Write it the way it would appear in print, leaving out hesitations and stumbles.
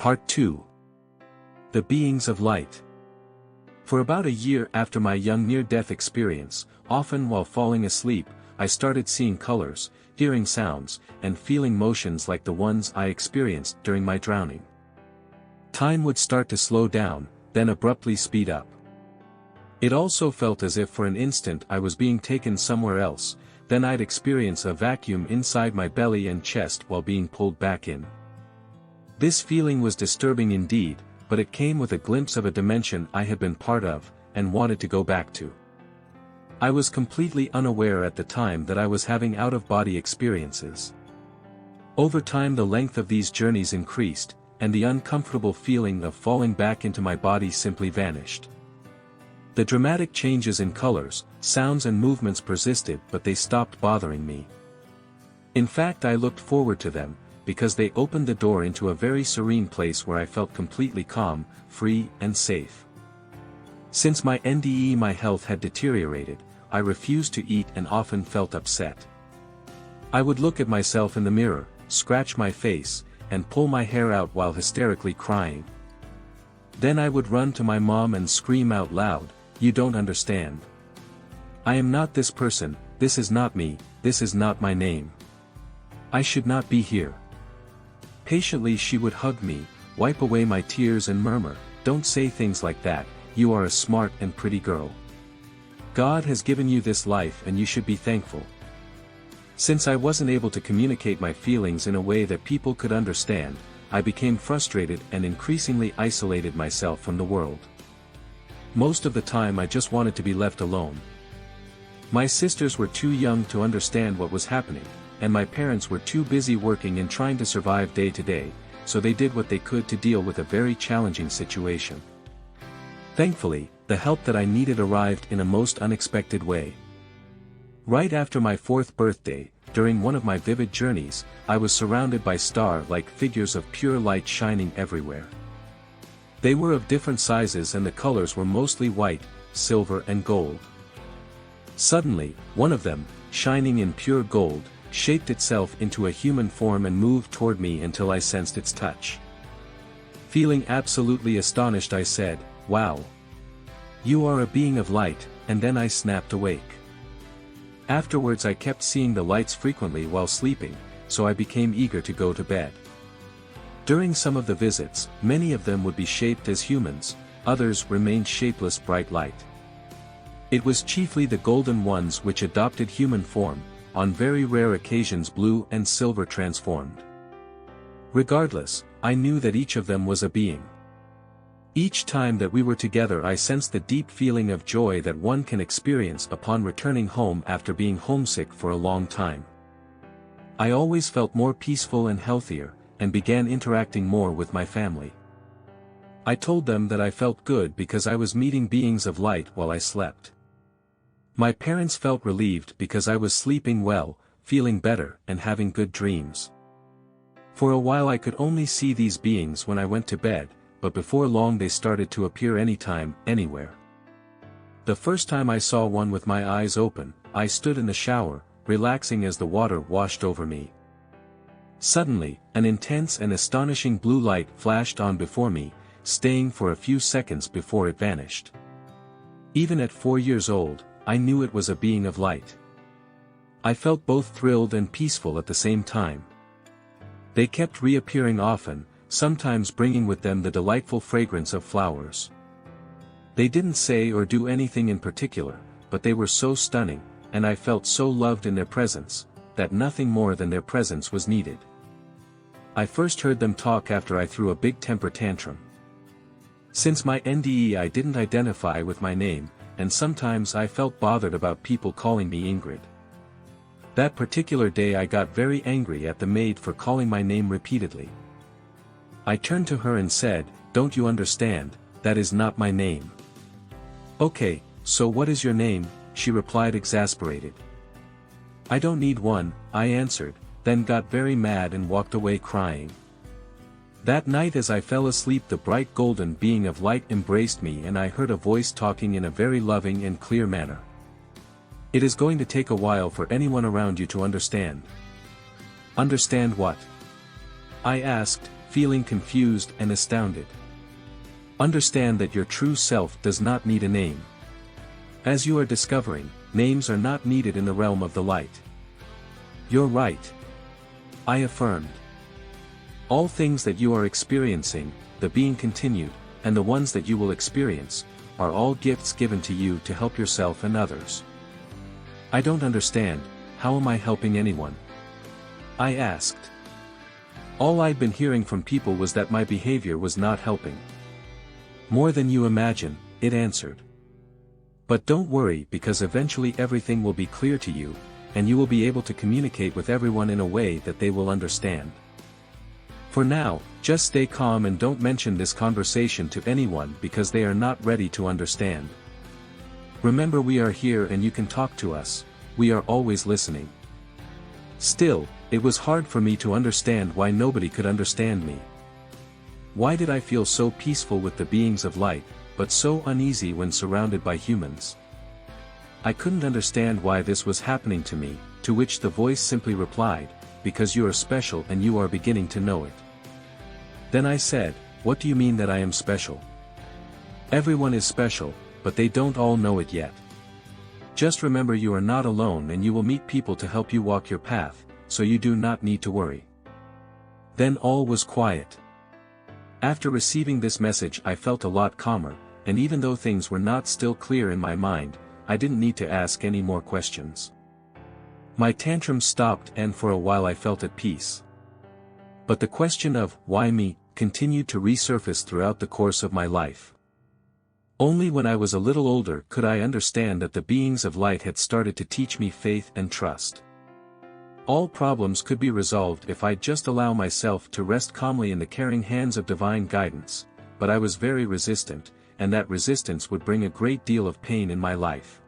Part 2. The Beings of Light. For about a year after my young near-death experience, often while falling asleep, I started seeing colors, hearing sounds, and feeling motions like the ones I experienced during my drowning. Time would start to slow down, then abruptly speed up. It also felt as if for an instant I was being taken somewhere else, then I'd experience a vacuum inside my belly and chest while being pulled back in. This feeling was disturbing indeed, but it came with a glimpse of a dimension I had been part of, and wanted to go back to. I was completely unaware at the time that I was having out-of-body experiences. Over time the length of these journeys increased, and the uncomfortable feeling of falling back into my body simply vanished. The dramatic changes in colors, sounds and movements persisted, but they stopped bothering me. In fact, I looked forward to them, because they opened the door into a very serene place where I felt completely calm, free, and safe. Since my NDE, my health had deteriorated. I refused to eat and often felt upset. I would look at myself in the mirror, scratch my face, and pull my hair out while hysterically crying. Then I would run to my mom and scream out loud, "You don't understand. I am not this person, this is not me, this is not my name. I should not be here." Patiently she would hug me, wipe away my tears and murmur, "Don't say things like that, you are a smart and pretty girl. God has given you this life and you should be thankful." Since I wasn't able to communicate my feelings in a way that people could understand, I became frustrated and increasingly isolated myself from the world. Most of the time I just wanted to be left alone. My sisters were too young to understand what was happening, and my parents were too busy working and trying to survive day to day, so they did what they could to deal with a very challenging situation. Thankfully, the help that I needed arrived in a most unexpected way. Right after my 4th birthday, during one of my vivid journeys, I was surrounded by star-like figures of pure light shining everywhere. They were of different sizes and the colors were mostly white, silver and gold. Suddenly, one of them, shining in pure gold, shaped itself into a human form and moved toward me until I sensed its touch. Feeling absolutely astonished, I said, "Wow. You are a being of light," and then I snapped awake. Afterwards I kept seeing the lights frequently while sleeping, so I became eager to go to bed. During some of the visits, many of them would be shaped as humans, others remained shapeless bright light. It was chiefly the golden ones which adopted human form, on very rare occasions blue and silver transformed. Regardless, I knew that each of them was a being. Each time that we were together I sensed the deep feeling of joy that one can experience upon returning home after being homesick for a long time. I always felt more peaceful and healthier, and began interacting more with my family. I told them that I felt good because I was meeting beings of light while I slept. My parents felt relieved because I was sleeping well, feeling better, and having good dreams. For a while I could only see these beings when I went to bed, but before long they started to appear anytime, anywhere. The first time I saw one with my eyes open, I stood in the shower, relaxing as the water washed over me. Suddenly, an intense and astonishing blue light flashed on before me, staying for a few seconds before it vanished. Even at 4 years old, I knew it was a being of light. I felt both thrilled and peaceful at the same time. They kept reappearing often, sometimes bringing with them the delightful fragrance of flowers. They didn't say or do anything in particular, but they were so stunning, and I felt so loved in their presence, that nothing more than their presence was needed. I first heard them talk after I threw a big temper tantrum. Since my NDE I didn't identify with my name, and sometimes I felt bothered about people calling me Ingrid. That particular day I got very angry at the maid for calling my name repeatedly. I turned to her and said, "Don't you understand, that is not my name." "Okay, so what is your name?" she replied exasperated. "I don't need one," I answered, then got very mad and walked away crying. That night as I fell asleep the bright golden being of light embraced me and I heard a voice talking in a very loving and clear manner. "It is going to take a while for anyone around you to understand." "Understand what?" I asked, feeling confused and astounded. Understand that your true self does not need a name. As you are discovering, names are not needed in the realm of the light. You're right. I affirmed. All things that you are experiencing, the being continued, and the ones that you will experience, are all gifts given to you to help yourself and others. I don't understand, how am I helping anyone? I asked. All I'd been hearing from people was that my behavior was not helping. More than you imagine, it answered. But don't worry, because eventually everything will be clear to you, and you will be able to communicate with everyone in a way that they will understand. For now, just stay calm and don't mention this conversation to anyone because they are not ready to understand. Remember, we are here and you can talk to us, we are always listening. Still, it was hard for me to understand why nobody could understand me. Why did I feel so peaceful with the beings of light, but so uneasy when surrounded by humans? I couldn't understand why this was happening to me, to which the voice simply replied, because you are special and you are beginning to know it. Then I said, what do you mean that I am special? Everyone is special, but they don't all know it yet. Just remember, you are not alone and you will meet people to help you walk your path, so you do not need to worry. Then all was quiet. After receiving this message I felt a lot calmer, and even though things were not still clear in my mind, I didn't need to ask any more questions. My tantrums stopped and for a while I felt at peace. But the question of, why me, continued to resurface throughout the course of my life. Only when I was a little older could I understand that the beings of light had started to teach me faith and trust. All problems could be resolved if I just allow myself to rest calmly in the caring hands of divine guidance, but I was very resistant, and that resistance would bring a great deal of pain in my life.